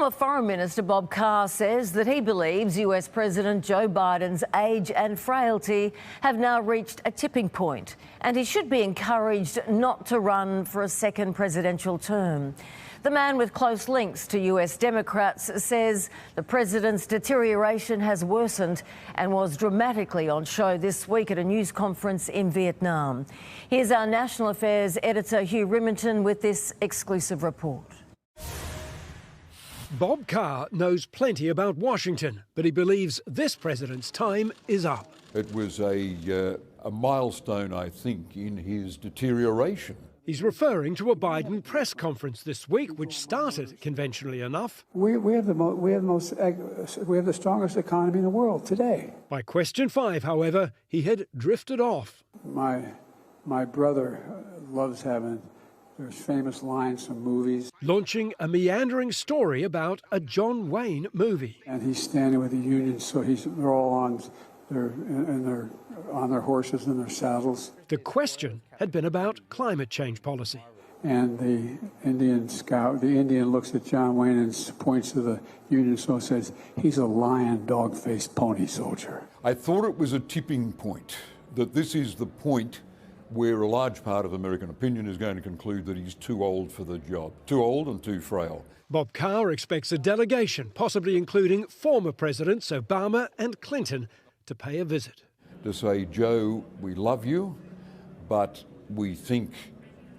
Former Foreign Minister Bob Carr says that he believes US President Joe Biden's age and frailty have now reached a tipping point, and he should be encouraged not to run for a second presidential term. The man with close links to US Democrats says the president's deterioration has worsened and was dramatically on show this week at a news conference in Vietnam. Here's our National Affairs editor Hugh Riminton with this exclusive report. Bob Carr knows plenty about Washington, but he believes this president's time is up. It was a milestone, I think, in his deterioration. He's referring to a Biden press conference this week, which started conventionally enough. We have the strongest economy in the world today. By question 5, however, he had drifted off. My brother loves having there's famous lines from movies. Launching a meandering story about a John Wayne movie. And he's standing with the unions, so they're all on their horses and their saddles. The question had been about climate change policy. And the Indian looks at John Wayne and points to the Union soldier and says, he's a lion, dog-faced pony soldier. I thought it was a tipping point, that this is the point where a large part of American opinion is going to conclude that he's too old for the job. Too old and too frail. Bob Carr expects a delegation, possibly including former Presidents Obama and Clinton, to pay a visit. To say, Joe, we love you, but we think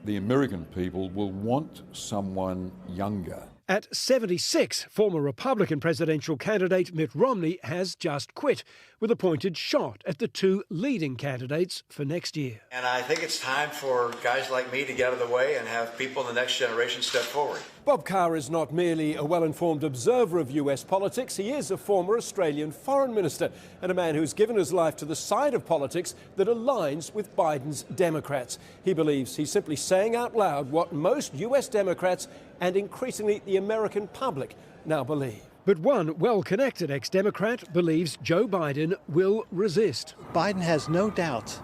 the American people will want someone younger. At 76, former Republican presidential candidate Mitt Romney has just quit, with a pointed shot at the two leading candidates for next year. And I think it's time for guys like me to get out of the way and have people in the next generation step forward. Bob Carr is not merely a well-informed observer of US politics, he is a former Australian foreign minister and a man who's given his life to the side of politics that aligns with Biden's Democrats. He believes he's simply saying out loud what most US Democrats and increasingly the American public now believe. But one well-connected ex-Democrat believes Joe Biden will resist. Biden has no doubt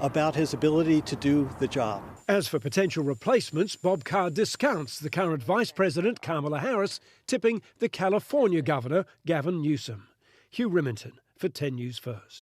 about his ability to do the job. As for potential replacements, Bob Carr discounts the current Vice President, Kamala Harris, tipping the California Governor, Gavin Newsom. Hugh Riminton for 10 News First.